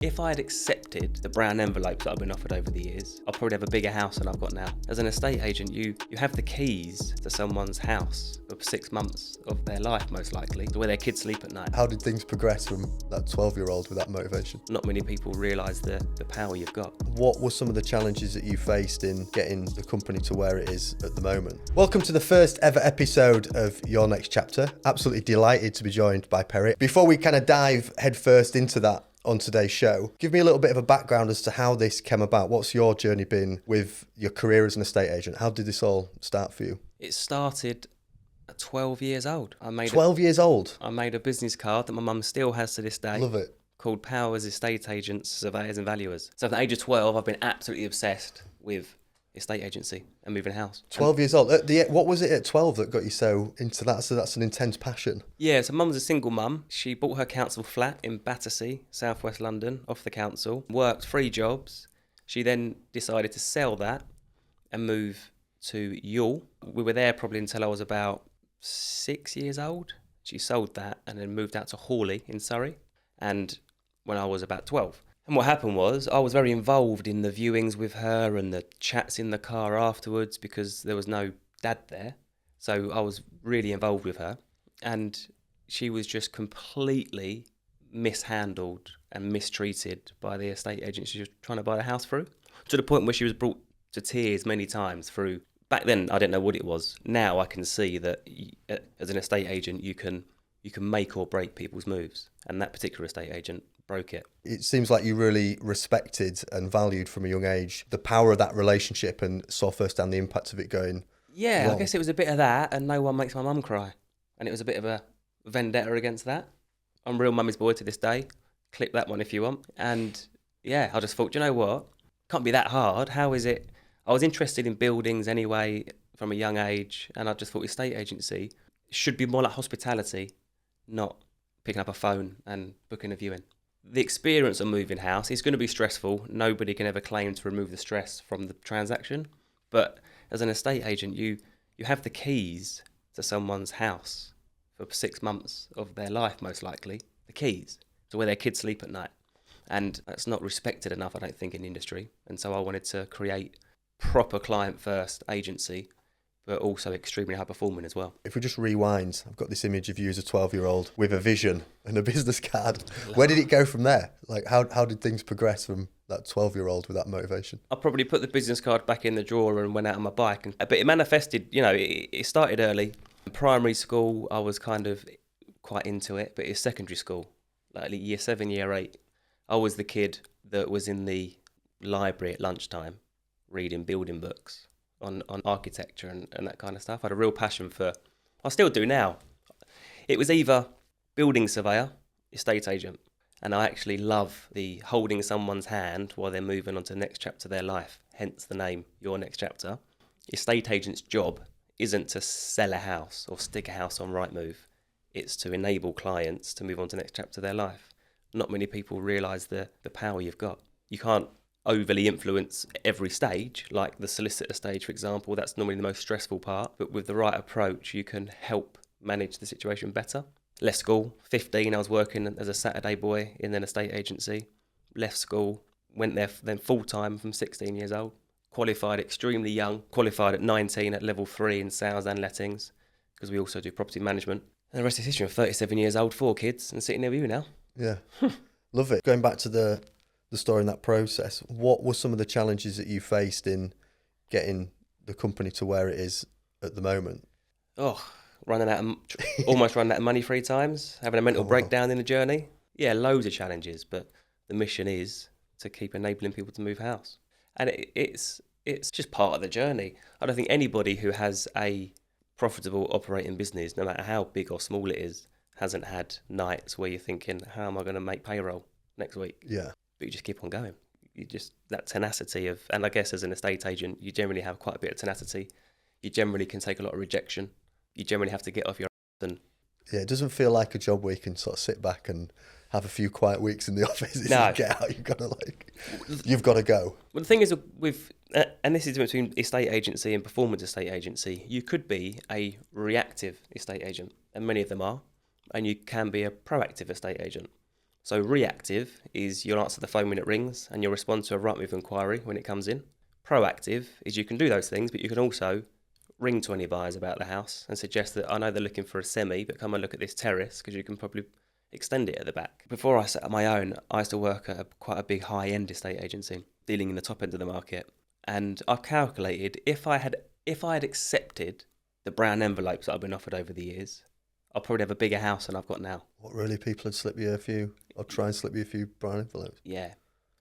If I had accepted the brown envelopes that I've been offered over the years, I'd probably have a bigger house than I've got now. As an estate agent, you have the keys to someone's house for 6 months of their life, most likely, to where their kids sleep at night. How did things progress from that 12-year-old with that motivation? Not many people realise the power you've got. What were some of the challenges that you faced in getting the company to where it is at the moment? Welcome to the first ever episode of Your Next Chapter. Absolutely delighted to be joined by Perry. Before we kind of dive headfirst into that on today's show, give me a little bit of a background as to how this came about. What's your journey been with your career as an estate agent? How did this all start for you? It started at 12 years old. 12 years old? I made a business card that my mum still has to this day. Love it. Called Powers Estate Agents, Surveyors and Valuers. So at the age of 12, I've been absolutely obsessed with estate agency and moving house. 12 years old. What was it at 12 that got you so into that? So that's an intense passion. Yeah, so mum's a single mum. She bought her council flat in Battersea, southwest London, off the council. Worked 3 jobs. She then decided to sell that and move to Youghal. We were there probably until I was about 6 years old. She sold that and then moved out to Hawley in Surrey. And when I was about 12. And what happened was I was very involved in the viewings with her and the chats in the car afterwards because there was no dad there. So I was really involved with her. And she was just completely mishandled and mistreated by the estate agent she was trying to buy the house through. To the point where she was brought to tears many times through. Back then, I didn't know what it was. Now I can see that as an estate agent, you can make or break people's moves. And that particular estate agent broke it. It seems like you really respected and valued from a young age the power of that relationship and saw firsthand the impact of it going Yeah, wrong. I guess it was a bit of that, and no one makes my mum cry. And it was a bit of a vendetta against that. I'm real mummy's boy to this day. Clip that one if you want. And yeah, I just thought, you know what? Can't be that hard. How is it? I was interested in buildings anyway from a young age, and I just thought estate agency should be more like hospitality, not picking up a phone and booking a viewing. The experience of moving house is going to be stressful. Nobody can ever claim to remove the stress from the transaction. But as an estate agent, you have the keys to someone's house for 6 months of their life, most likely. The keys to where their kids sleep at night. And that's not respected enough, I don't think, in the industry. And so I wanted to create proper client-first agency, but also extremely high-performing as well. If we just rewind, I've got this image of you as a 12-year-old with a vision and a business card. Where did it go from there? Like, how did things progress from that 12-year-old with that motivation? I probably put the business card back in the drawer and went out on my bike. But it manifested, it started early. In primary school, I was kind of quite into it, but it's secondary school, like year 7, year 8. I was the kid that was in the library at lunchtime reading building books on architecture and that kind of stuff. I had a real passion for, I still do now. It was either building surveyor, estate agent, and I actually love the holding someone's hand while they're moving on to the next chapter of their life, hence the name, Your Next Chapter. Estate agent's job isn't to sell a house or stick a house on Rightmove. It's to enable clients to move on to the next chapter of their life. Not many people realise the power you've got. You can't overly influence every stage, like the solicitor stage, for example. That's normally the most stressful part. But with the right approach, you can help manage the situation better. Left school, 15, I was working as a Saturday boy in an estate agency. Left school, went there then full-time from 16 years old. Qualified extremely young. Qualified at 19 at level 3 in sales and lettings, because we also do property management. And the rest is history. I'm 37 years old, 4 kids, and sitting there with you now. Yeah, love it. Going back to the story in that process, what were some of the challenges that you faced in getting the company to where it is at the moment? Oh, almost running out of money 3 times, having a mental breakdown in the journey. Yeah, loads of challenges, but the mission is to keep enabling people to move house. And it's just part of the journey. I don't think anybody who has a profitable operating business, no matter how big or small it is, hasn't had nights where you're thinking, how am I going to make payroll next week? Yeah. But you just keep on going. You just, that tenacity of, and I guess as an estate agent, you generally have quite a bit of tenacity. You generally can take a lot of rejection. You generally have to get off your ass and... Yeah, it doesn't feel like a job where you can sort of sit back and have a few quiet weeks in the office. No. You get out, you've got to go. Well, the thing is with, and this is between estate agency and performance estate agency, you could be a reactive estate agent, and many of them are, and you can be a proactive estate agent. So reactive is you'll answer the phone when it rings and you'll respond to a right move inquiry when it comes in. Proactive is you can do those things, but you can also ring 20 buyers about the house and suggest that I know they're looking for a semi, but come and look at this terrace because you can probably extend it at the back. Before I set up my own, I used to work at quite a big high-end estate agency, dealing in the top end of the market. And I've calculated if I had accepted the brown envelopes that I've been offered over the years, I'll probably have a bigger house than I've got now. What, really? People would slip you a few, or try and slip you a few brown envelopes? Yeah.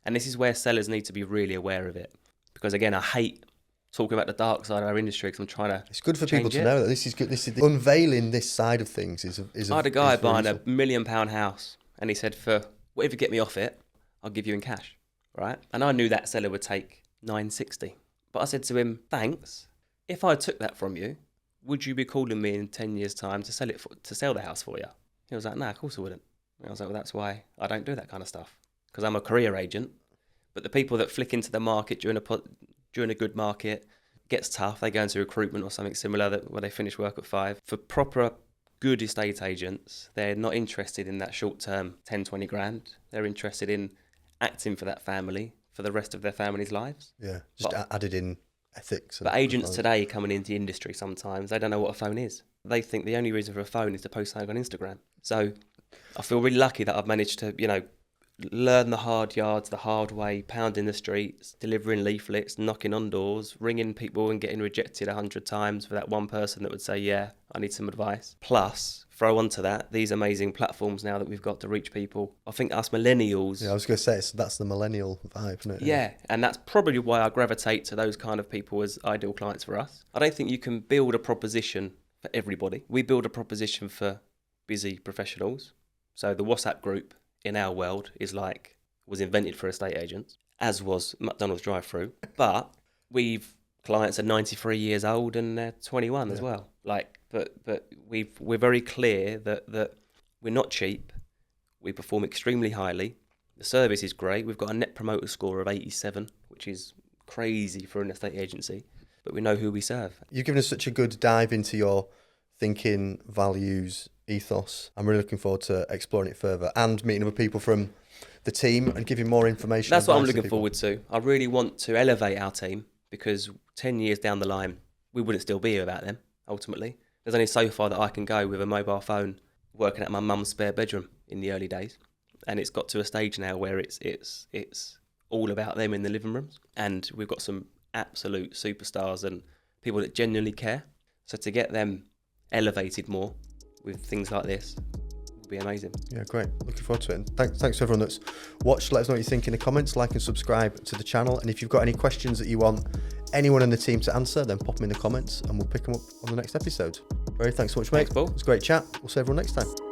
And this is where sellers need to be really aware of it. Because again, I hate talking about the dark side of our industry because I'm trying to It's good for people to know that this is good. This is unveiling this side of things I had a guy buying a £1 million house and he said, for whatever you get me off it, I'll give you in cash, right? And I knew that seller would take 960. But I said to him, thanks. If I took that from you, would you be calling me in 10 years' time to sell the house for you? He was like, no, of course I wouldn't. And I was like, well, that's why I don't do that kind of stuff. Because I'm a career agent. But the people that flick into the market during a good market, gets tough, they go into recruitment or something similar where they finish work at 5. For proper good estate agents, they're not interested in that short-term 10, 20 grand. They're interested in acting for that family for the rest of their family's lives. Yeah, just added in ethics. But agents today coming into the industry sometimes, they don't know what a phone is. They think the only reason for a phone is to post something on Instagram. So I feel really lucky that I've managed to, learn the hard yards, the hard way, pounding the streets, delivering leaflets, knocking on doors, ringing people and getting rejected 100 times for that one person that would say, yeah, I need some advice. Plus, throw onto that these amazing platforms now that we've got to reach people. I think us millennials... Yeah, I was going to say, that's the millennial vibe, isn't it? Yeah, and that's probably why I gravitate to those kind of people as ideal clients for us. I don't think you can build a proposition for everybody. We build a proposition for busy professionals. So the WhatsApp group in our world was invented for estate agents, as was McDonald's drive-through. But clients are 93 years old and they're 21 as well. But we're very clear that we're not cheap. We perform extremely highly. The service is great. We've got a net promoter score of 87, which is crazy for an estate agency. But we know who we serve. You've given us such a good dive into your thinking, values, ethos. I'm really looking forward to exploring it further and meeting other people from the team and giving more information. That's what I'm looking forward to. I really want to elevate our team because 10 years down the line, we wouldn't still be here without them, ultimately. There's only so far that I can go with a mobile phone working at my mum's spare bedroom in the early days. And it's got to a stage now where it's all about them in the living rooms. And we've got some absolute superstars and people that genuinely care. So to get them elevated more with things like this would be amazing. Yeah, great. Looking forward to it. And thanks to everyone that's watched. Let us know what you think in the comments. Like and subscribe to the channel. And if you've got any questions that you want anyone in the team to answer, then pop them in the comments and we'll pick them up on the next episode. Barry, thanks so much, mate. Thanks, Paul. It was a great chat. We'll see everyone next time.